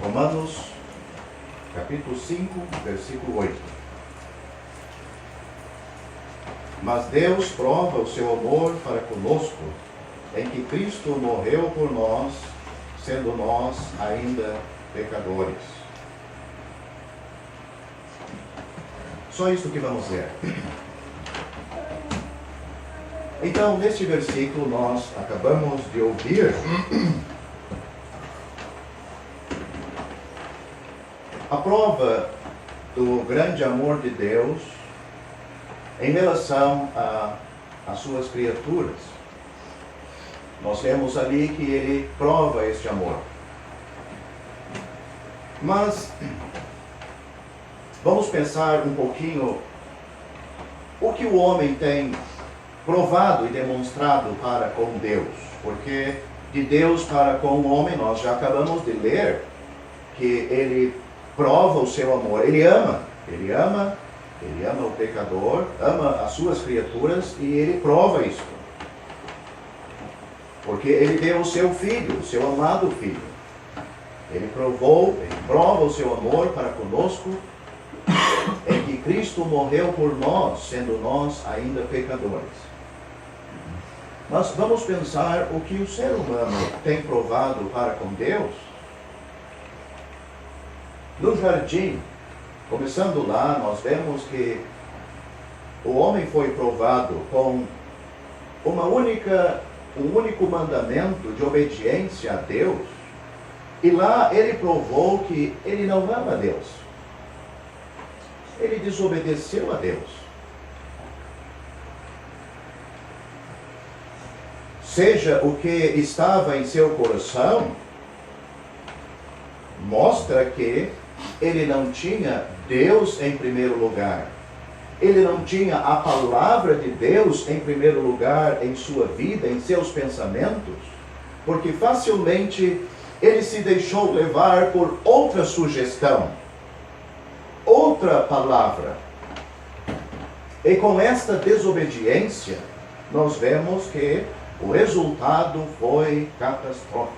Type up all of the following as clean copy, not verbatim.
Romanos, capítulo 5, versículo 8. Mas Deus prova o seu amor para conosco, em que Cristo morreu por nós, sendo nós ainda pecadores. Só isso que vamos ler. Então, neste versículo, nós acabamos de ouvir a prova do grande amor de Deus em relação às suas criaturas. Nós vemos ali que ele prova este amor. Mas vamos pensar um pouquinho o que o homem tem provado e demonstrado para com Deus. Porque de Deus para com o homem, nós já acabamos de ler que ele prova o seu amor. Ele ama o pecador, ama as suas criaturas e ele prova isso. Porque ele deu o seu filho, o seu amado filho. Ele prova o seu amor para conosco, em que Cristo morreu por nós, sendo nós ainda pecadores. Mas vamos pensar o que o ser humano tem provado para com Deus. No jardim, começando lá, nós vemos que o homem foi provado com um único mandamento de obediência a Deus. E lá ele provou que ele não ama a Deus. Ele desobedeceu a Deus. Seja o que estava em seu coração, mostra que ele não tinha Deus em primeiro lugar. Ele não tinha a palavra de Deus em primeiro lugar em sua vida, em seus pensamentos, porque facilmente ele se deixou levar por outra sugestão, outra palavra. E com esta desobediência, nós vemos que o resultado foi catastrófico,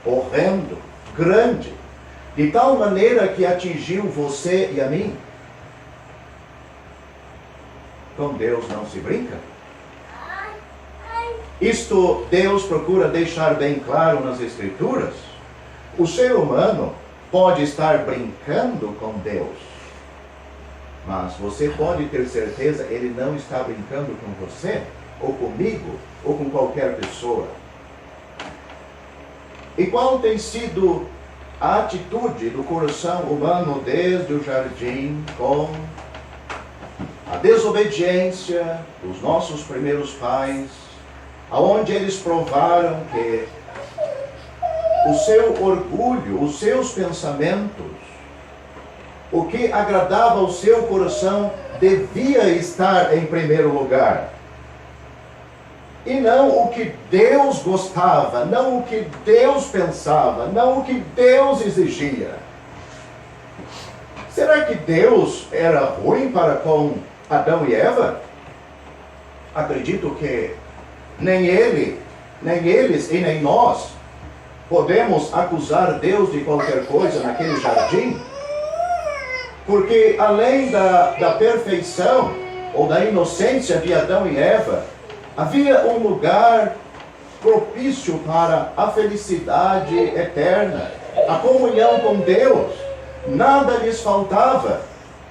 horrendo, grande, de tal maneira que atingiu você e a mim. Com Deus não se brinca. Isto Deus procura deixar bem claro nas Escrituras. O ser humano pode estar brincando com Deus, mas você pode ter certeza, ele não está brincando com você, ou comigo, ou com qualquer pessoa. E qual tem sido a atitude do coração humano desde o jardim com a desobediência dos nossos primeiros pais, aonde eles provaram que o seu orgulho, os seus pensamentos, o que agradava ao seu coração devia estar em primeiro lugar. E não o que Deus gostava, não o que Deus pensava, não o que Deus exigia. Será que Deus era ruim para com Adão e Eva? Acredito que nem eles e nem nós podemos acusar Deus de qualquer coisa naquele jardim. Porque além da perfeição ou da inocência de Adão e Eva, havia um lugar propício para a felicidade eterna, a comunhão com Deus. Nada lhes faltava.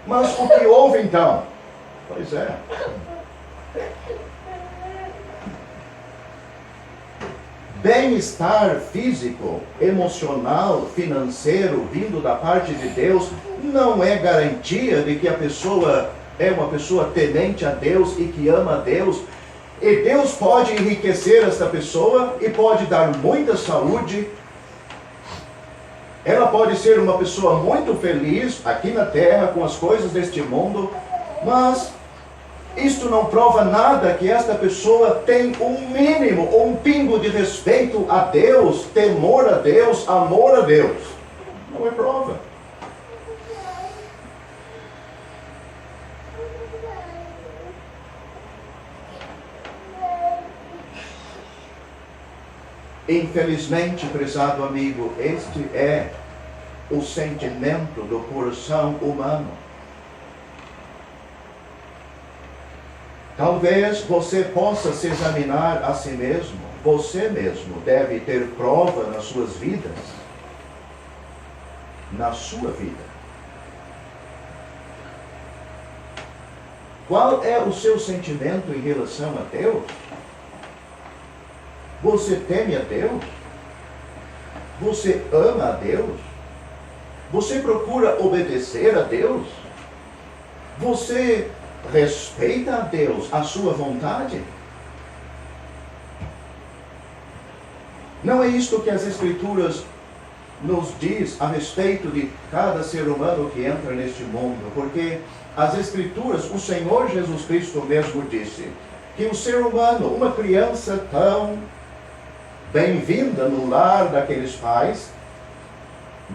Mas o que houve então? Pois é. Bem-estar físico, emocional, financeiro, vindo da parte de Deus, não é garantia de que a pessoa é uma pessoa temente a Deus e que ama a Deus. E Deus pode enriquecer esta pessoa e pode dar muita saúde. Ela pode ser uma pessoa muito feliz aqui na terra com as coisas deste mundo, mas isto não prova nada que esta pessoa tem um mínimo, um pingo de respeito a Deus, temor a Deus, amor a Deus. Não é prova. Infelizmente, prezado amigo, este é o sentimento do coração humano. Talvez você possa se examinar a si mesmo. Você mesmo deve ter prova nas suas vidas. Na sua vida. Qual é o seu sentimento em relação a Deus? Você teme a Deus? Você ama a Deus? Você procura obedecer a Deus? Você respeita a Deus, a sua vontade? Não é isto que as Escrituras nos diz a respeito de cada ser humano que entra neste mundo, porque as Escrituras, o Senhor Jesus Cristo mesmo disse que o ser humano, uma criança tão bem-vinda no lar daqueles pais,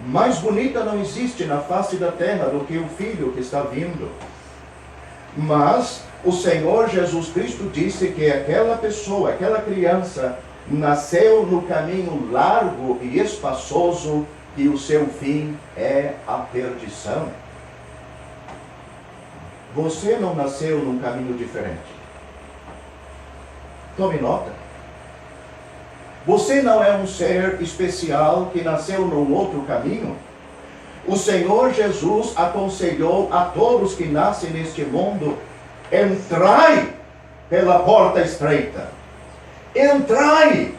mais bonita não existe na face da terra do que o filho que está vindo. Mas o Senhor Jesus Cristo disse que aquela pessoa, aquela criança, nasceu no caminho largo e espaçoso, e o seu fim é a perdição. Você não nasceu num caminho diferente. Tome nota. Você não é um ser especial que nasceu num outro caminho. O Senhor Jesus aconselhou a todos que nascem neste mundo: entrai pela porta estreita. Entrai,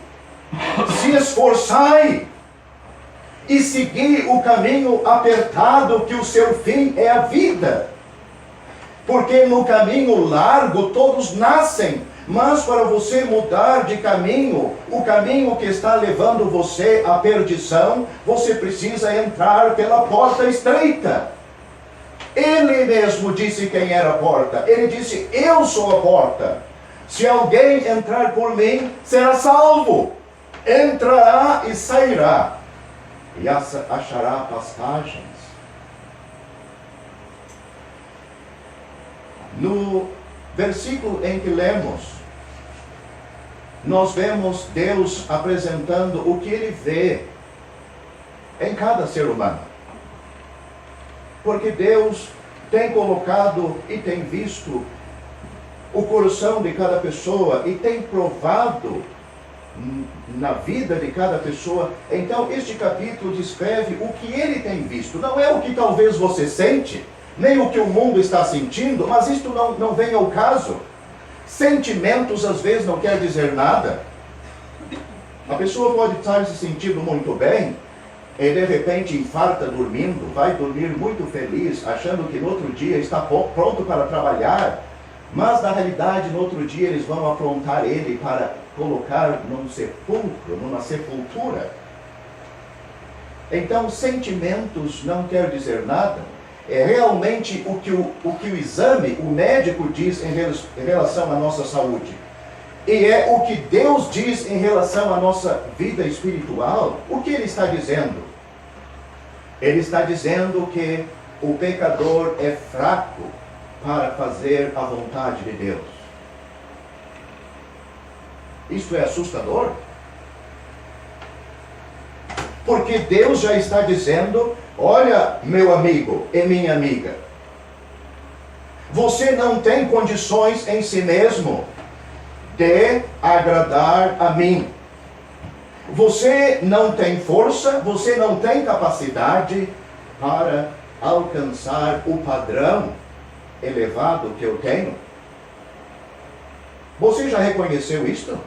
se esforçai e segui o caminho apertado, que o seu fim é a vida. Porque no caminho largo todos nascem, mas para você mudar de caminho, o caminho que está levando você à perdição, você precisa entrar pela porta estreita. Ele mesmo disse quem era a porta. Ele disse: eu sou a porta. Se alguém entrar por mim, será salvo. Entrará e sairá, e achará pastagens. No versículo em que lemos, nós vemos Deus apresentando o que Ele vê em cada ser humano. Porque Deus tem colocado e tem visto o coração de cada pessoa e tem provado na vida de cada pessoa. Então este capítulo descreve o que Ele tem visto. Não é o que talvez você sente, nem o que o mundo está sentindo, mas isto não vem ao caso. Sentimentos às vezes não quer dizer nada. A pessoa pode estar se sentindo muito bem e de repente infarta dormindo, vai dormir muito feliz, achando que no outro dia está pronto para trabalhar, mas na realidade no outro dia eles vão aprontar ele para colocar num sepulcro, numa sepultura. Então sentimentos não quer dizer nada. É realmente o que o exame, o médico diz em relação à nossa saúde. E é o que Deus diz em relação à nossa vida espiritual. O que Ele está dizendo? Ele está dizendo que o pecador é fraco para fazer a vontade de Deus. Isso é assustador. Porque Deus já está dizendo: olha, meu amigo e minha amiga, você não tem condições em si mesmo de agradar a mim. Você não tem força, você não tem capacidade para alcançar o padrão elevado que eu tenho. Você já reconheceu isto?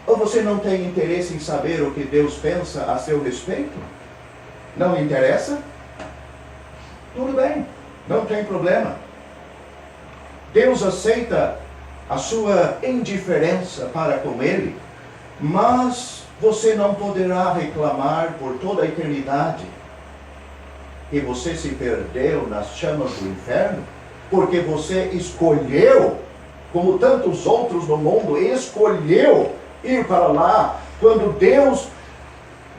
Ou você não tem interesse em saber o que Deus pensa a seu respeito? Não interessa? Tudo bem, não tem problema. Deus aceita a sua indiferença para com Ele, mas você não poderá reclamar por toda a eternidade que você se perdeu nas chamas do inferno, porque você escolheu, como tantos outros no mundo, escolheu ir para lá, quando Deus,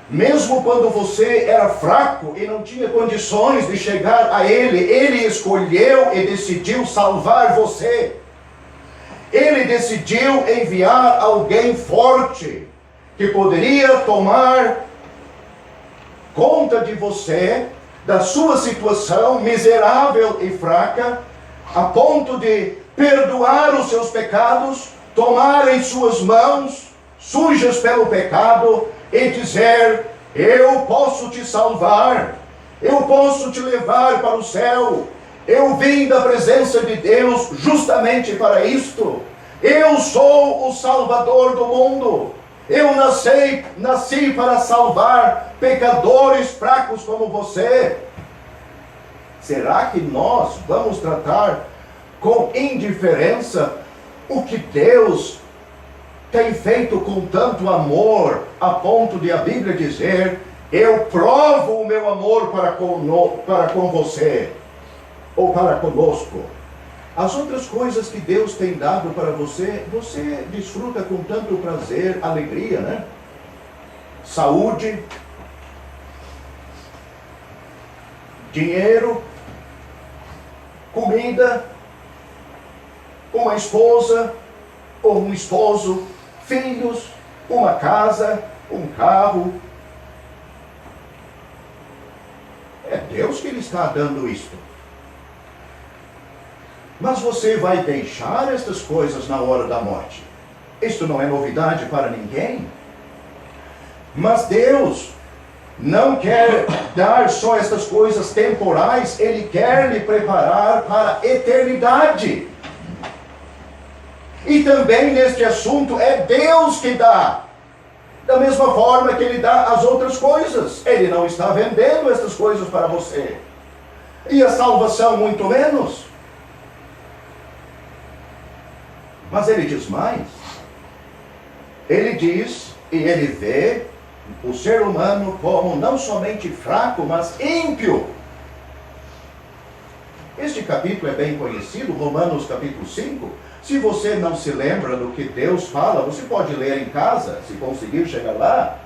mesmo quando você era fraco e não tinha condições de chegar a Ele, Ele escolheu e decidiu salvar você. Ele decidiu enviar alguém forte, que poderia tomar conta de você, da sua situação miserável e fraca, a ponto de perdoar os seus pecados, tomar em suas mãos, sujas pelo pecado, e dizer: eu posso te salvar, eu posso te levar para o céu, eu vim da presença de Deus justamente para isto, eu sou o Salvador do mundo, eu nasci para salvar pecadores fracos como você. Será que nós vamos tratar com indiferença o que Deus tem feito com tanto amor, a ponto de a Bíblia dizer: eu provo o meu amor para com você, ou para conosco? As outras coisas que Deus tem dado para você, você desfruta com tanto prazer, alegria, né? Saúde, dinheiro, comida, uma esposa ou um esposo, filhos, uma casa, um carro. É Deus que lhe está dando isto. Mas você vai deixar estas coisas na hora da morte. Isto não é novidade para ninguém. Mas Deus não quer dar só estas coisas temporais, Ele quer lhe preparar para a eternidade. E também neste assunto é Deus que dá. Da mesma forma que Ele dá as outras coisas. Ele não está vendendo estas coisas para você. E a salvação muito menos. Mas Ele diz mais. Ele diz e Ele vê o ser humano como não somente fraco, mas ímpio. Este capítulo é bem conhecido, Romanos capítulo 5. Se você não se lembra do que Deus fala, você pode ler em casa, se conseguir chegar lá.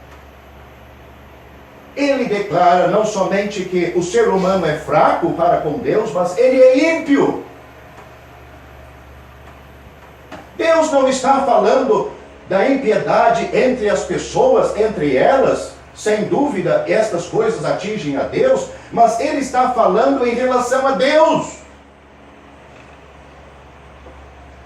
Ele declara não somente que o ser humano é fraco para com Deus, mas ele é ímpio. Deus não está falando da impiedade entre as pessoas, entre elas. Sem dúvida, estas coisas atingem a Deus, mas Ele está falando em relação a Deus.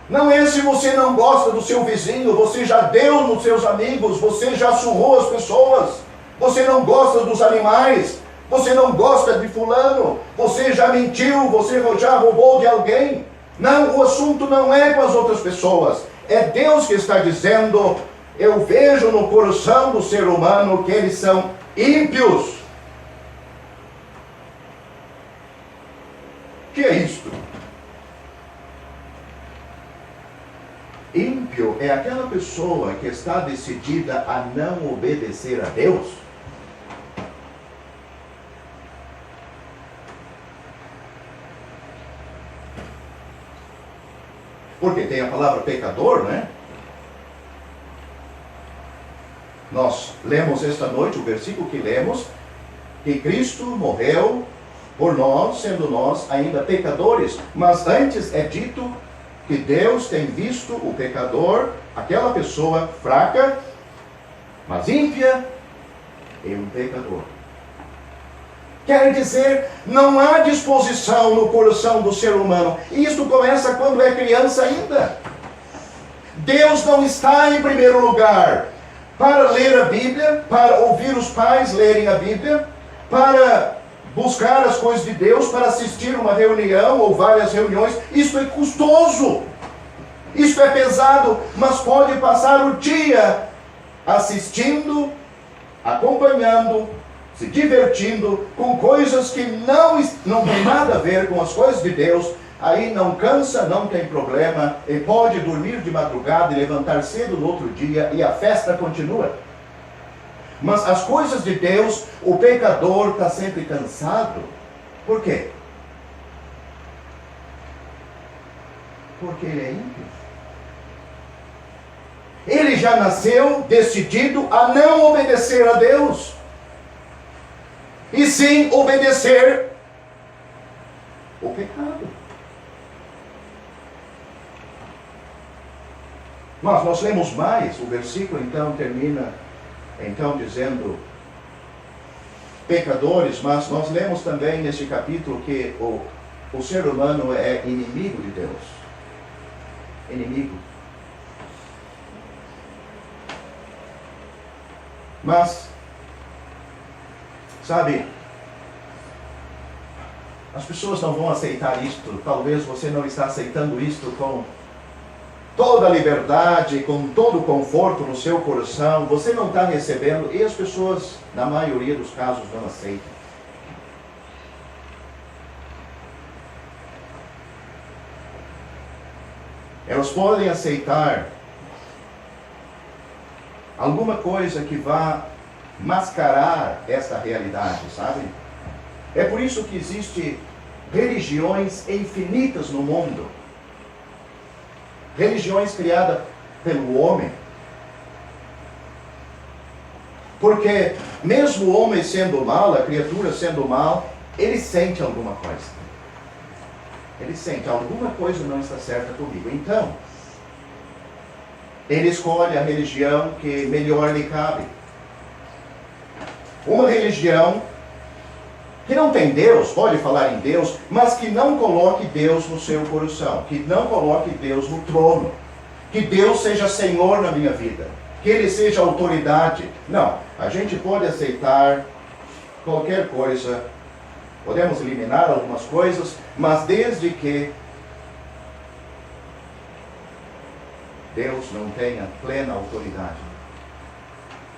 Não é se você não gosta do seu vizinho, você já deu nos seus amigos, você já surrou as pessoas, você não gosta dos animais, você não gosta de fulano, você já mentiu, você já roubou de alguém. Não, o assunto não é com as outras pessoas. É Deus que está dizendo: eu vejo no coração do ser humano que eles são ímpios. O que é isto? Ímpio é aquela pessoa que está decidida a não obedecer a Deus. Porque tem a palavra pecador, né? Nós lemos esta noite, o versículo que lemos, que Cristo morreu por nós, sendo nós ainda pecadores. Mas antes é dito que Deus tem visto o pecador, aquela pessoa fraca, mas ímpia, e um pecador. Quer dizer, não há disposição no coração do ser humano. E isso começa quando é criança ainda. Deus não está em primeiro lugar para ler a Bíblia, para ouvir os pais lerem a Bíblia, para buscar as coisas de Deus, para assistir uma reunião ou várias reuniões. Isso é custoso. Isso é pesado, mas pode passar o dia assistindo, acompanhando, se divertindo com coisas que não tem nada a ver com as coisas de Deus. Aí não cansa, não tem problema, e pode dormir de madrugada e levantar cedo no outro dia, e a festa continua. Mas as coisas de Deus, o pecador está sempre cansado. Por quê? Porque ele é ímpio. Ele já nasceu decidido a não obedecer a Deus, e sim obedecer o pecado. Mas nós lemos mais, o versículo então termina dizendo pecadores, mas nós lemos também neste capítulo que o ser humano é inimigo de Deus. Inimigo. Mas, sabe, as pessoas não vão aceitar isto. Talvez você não está aceitando isto com toda a liberdade, com todo o conforto no seu coração. Você não está recebendo, e as pessoas, na maioria dos casos, não aceitam. Elas podem aceitar alguma coisa que vá mascarar esta realidade, sabe? É por isso que existem religiões infinitas no mundo. Religiões criadas pelo homem. Porque mesmo o homem sendo mal, a criatura sendo mal, ele sente alguma coisa. Ele sente, alguma coisa não está certa comigo. Então, ele escolhe a religião que melhor lhe cabe. Uma religião que não tem Deus, pode falar em Deus, mas que não coloque Deus no seu coração, que não coloque Deus no trono, que Deus seja Senhor na minha vida, que Ele seja autoridade. Não, a gente pode aceitar qualquer coisa, podemos eliminar algumas coisas, mas desde que Deus não tenha plena autoridade.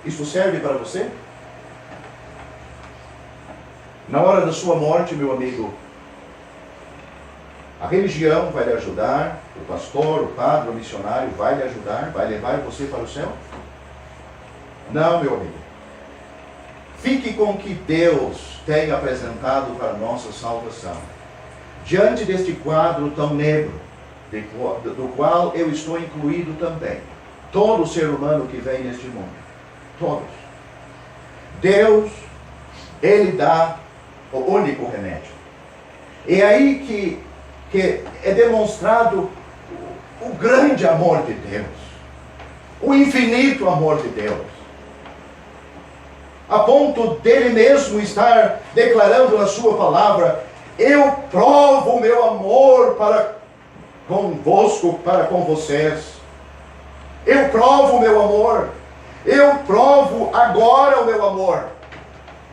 Isso serve para você? Na hora da sua morte, meu amigo, a religião vai lhe ajudar, o pastor, o padre, o missionário vai lhe ajudar, vai levar você para o céu? Não, meu amigo. Fique com o que Deus tem apresentado para a nossa salvação. Diante deste quadro tão negro, do qual eu estou incluído também, todo ser humano que vem neste mundo, todos. Deus, Ele dá o único remédio. É aí que é demonstrado o grande amor de Deus, o infinito amor de Deus, a ponto dele mesmo estar declarando na sua palavra: eu provo o meu amor para convosco, para com vocês. Eu provo o meu amor. Eu provo agora o meu amor.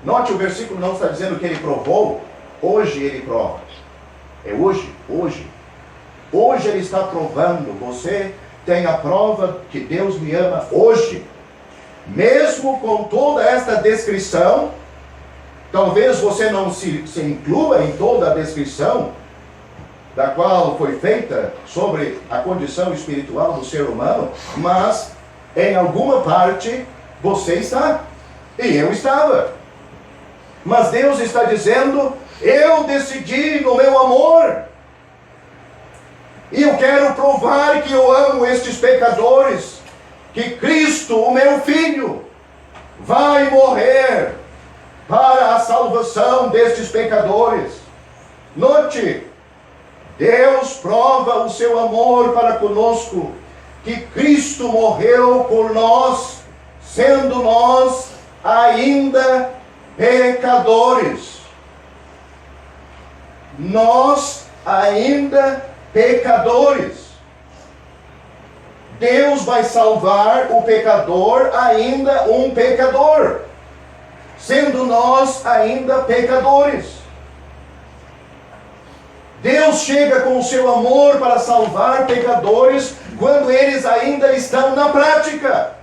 Note, o versículo não está dizendo que ele provou. Hoje ele prova. É hoje. Hoje ele está provando. Você tem a prova que Deus me ama hoje. Mesmo com toda esta descrição, talvez você não se inclua em toda a descrição da qual foi feita sobre a condição espiritual do ser humano, mas em alguma parte você está, e eu estava. Mas Deus está dizendo: eu decidi no meu amor, e eu quero provar que eu amo estes pecadores, que Cristo, o meu Filho, vai morrer para a salvação destes pecadores. Note, Deus prova o seu amor para conosco, que Cristo morreu por nós, sendo nós ainda pecadores. Nós ainda pecadores. Deus vai salvar o pecador, ainda um pecador, sendo nós ainda pecadores. Deus chega com o seu amor para salvar pecadores quando eles ainda estão na prática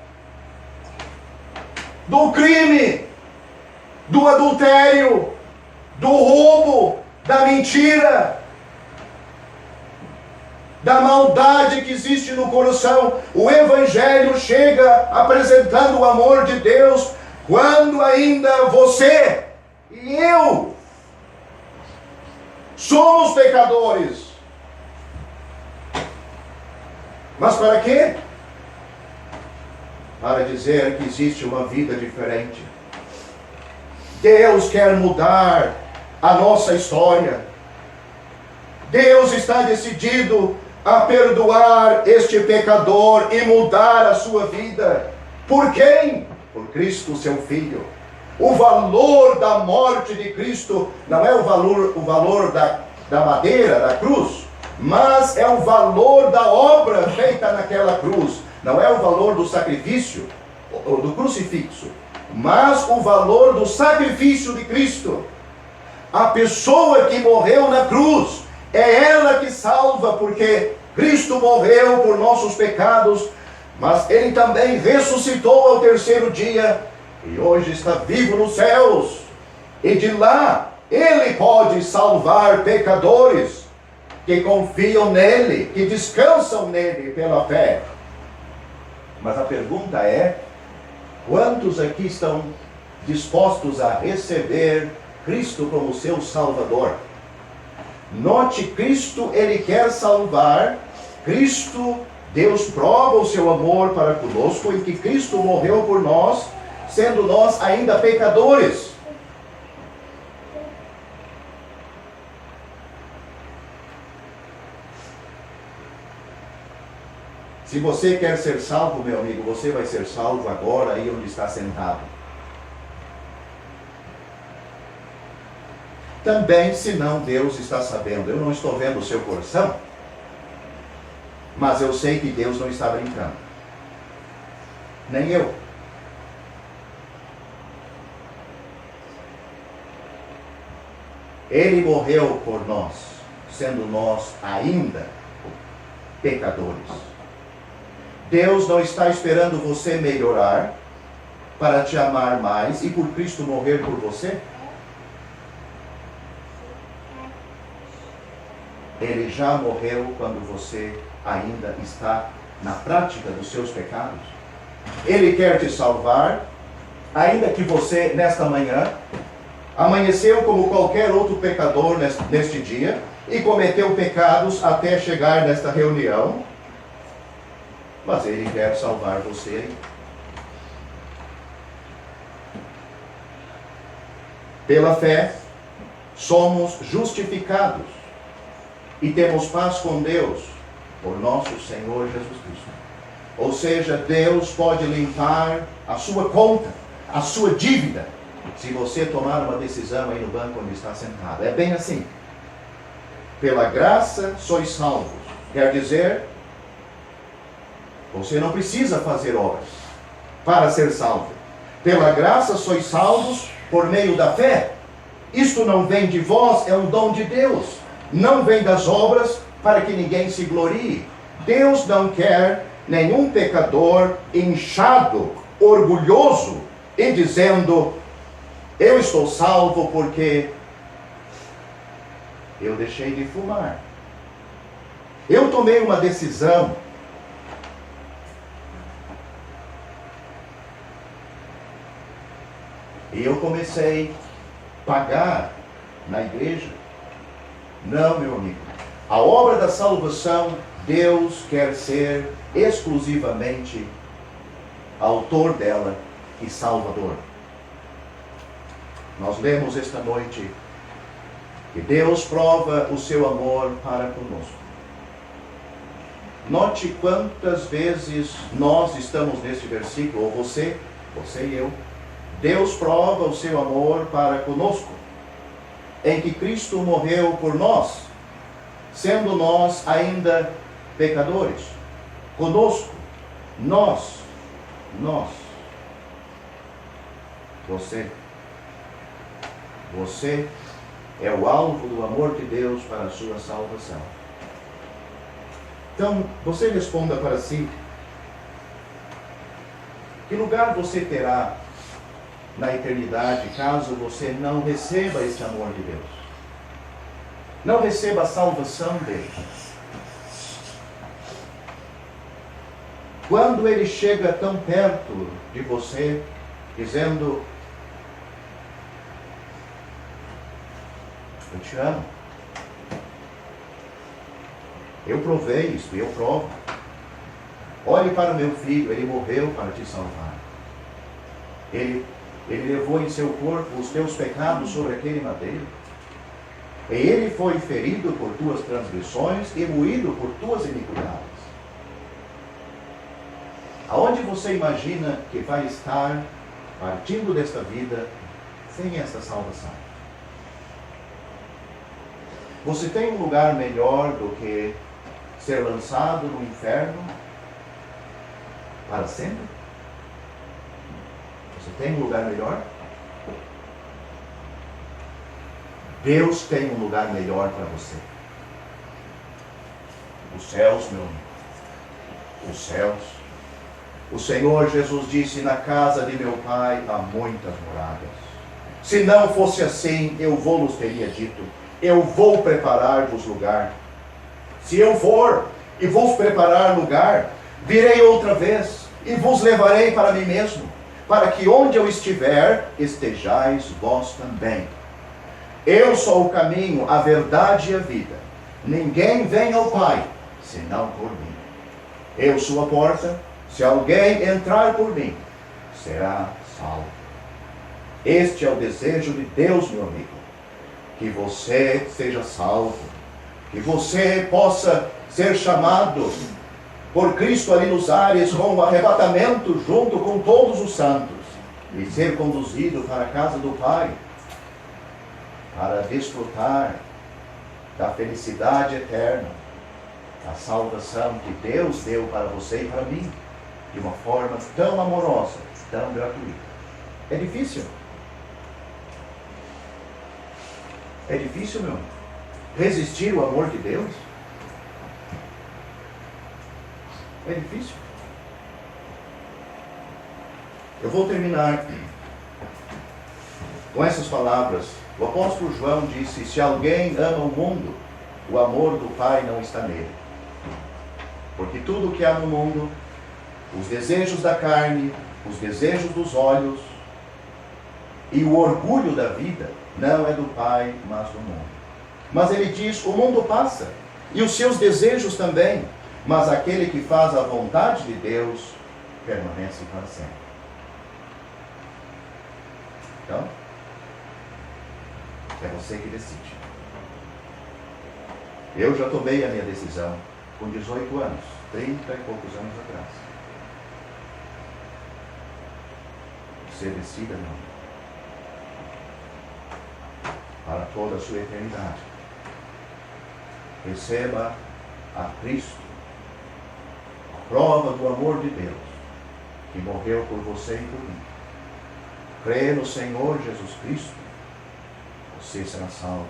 do crime, do adultério, do roubo, da mentira, da maldade que existe no coração. O Evangelho chega apresentando o amor de Deus quando ainda você e eu somos pecadores. Mas para quê? Para dizer que existe uma vida diferente. Deus quer mudar a nossa história. Deus está decidido a perdoar este pecador e mudar a sua vida. Por quem? Por Cristo, seu Filho. O valor da morte de Cristo não é o valor da madeira, da cruz, mas é o valor da obra feita naquela cruz. Não é o valor do sacrifício, ou do crucifixo, mas o valor do sacrifício de Cristo. A pessoa que morreu na cruz, é ela que salva, porque Cristo morreu por nossos pecados, mas Ele também ressuscitou ao terceiro dia, e hoje está vivo nos céus. E de lá, Ele pode salvar pecadores que confiam nele, que descansam nele pela fé. Mas a pergunta é, quantos aqui estão dispostos a receber Cristo como seu Salvador? Note, Cristo, Ele quer salvar. Cristo, Deus prova o seu amor para conosco em que Cristo morreu por nós, sendo nós ainda pecadores. Se você quer ser salvo, meu amigo, você vai ser salvo agora, aí onde está sentado. Também, se não, Deus está sabendo. Eu não estou vendo o seu coração, mas eu sei que Deus não está brincando. Nem eu. Ele morreu por nós, sendo nós ainda pecadores. Deus não está esperando você melhorar para te amar mais e por Cristo morrer por você. Ele já morreu quando você ainda está na prática dos seus pecados. Ele quer te salvar, ainda que você, nesta manhã, amanheceu como qualquer outro pecador neste dia e cometeu pecados até chegar nesta reunião. Mas Ele quer salvar você. Pela fé, somos justificados e temos paz com Deus por nosso Senhor Jesus Cristo. Ou seja, Deus pode limpar a sua conta, a sua dívida, se você tomar uma decisão aí no banco onde está sentado. É bem assim. Pela graça sois salvos. Quer dizer, você não precisa fazer obras para ser salvo. Pela graça sois salvos por meio da fé. Isto não vem de vós, é um dom de Deus. Não vem das obras para que ninguém se glorie. Deus não quer nenhum pecador inchado, orgulhoso e dizendo: eu estou salvo porque eu deixei de fumar. Eu tomei uma decisão. E eu comecei a pagar na igreja. Não, meu amigo. A obra da salvação, Deus quer ser exclusivamente autor dela e salvador. Nós lemos esta noite que Deus prova o seu amor para conosco. Note quantas vezes nós estamos neste versículo, ou você e eu. Deus prova o seu amor para conosco, em que Cristo morreu por nós, sendo nós ainda pecadores. Conosco, nós, você é o alvo do amor de Deus para a sua salvação. Então, você responda para si: que lugar você terá na eternidade caso você não receba este amor de Deus? Não receba a salvação dele. Quando ele chega tão perto de você, dizendo: eu te amo. Eu provei isso, eu provo. Olhe para o meu filho, ele morreu para te salvar. Ele levou em seu corpo os teus pecados sobre aquele madeiro. E ele foi ferido por tuas transgressões e moído por tuas iniquidades. Aonde você imagina que vai estar partindo desta vida sem esta salvação? Você tem um lugar melhor do que ser lançado no inferno para sempre? Você tem um lugar melhor? Deus tem um lugar melhor para você. Os céus, meu amigo. Os céus. O Senhor Jesus disse: na casa de meu Pai há muitas moradas. Se não fosse assim, eu vos teria dito: eu vou preparar-vos lugar. Se eu for e vos preparar lugar, virei outra vez e vos levarei para mim mesmo, para que onde eu estiver, estejais vós também. Eu sou o caminho, a verdade e a vida. Ninguém vem ao Pai, senão por mim. Eu sou a porta. Se alguém entrar por mim, será salvo. Este é o desejo de Deus, meu amigo. Que você seja salvo. Que você possa ser chamado por Cristo ali nos ares com o arrebatamento junto com todos os santos. E ser conduzido para a casa do Pai. Para desfrutar da felicidade eterna. A salvação que Deus deu para você e para mim. De uma forma tão amorosa, tão gratuita. É difícil. É difícil, meu amigo, resistir ao amor de Deus. É difícil. Eu vou terminar com essas palavras. O apóstolo João disse: se alguém ama o mundo, o amor do Pai não está nele. Porque tudo o que há no mundo, os desejos da carne, os desejos dos olhos e o orgulho da vida, não é do Pai, mas do mundo. Mas ele diz: o mundo passa, e os seus desejos também, mas aquele que faz a vontade de Deus permanece para sempre. Então, é você que decide. Eu já tomei a minha decisão com 18 anos, 30 e poucos anos atrás. Você decida, não. Para toda a sua eternidade. Receba a Cristo, a prova do amor de Deus, que morreu por você e por mim. Crê no Senhor Jesus Cristo, você será salvo.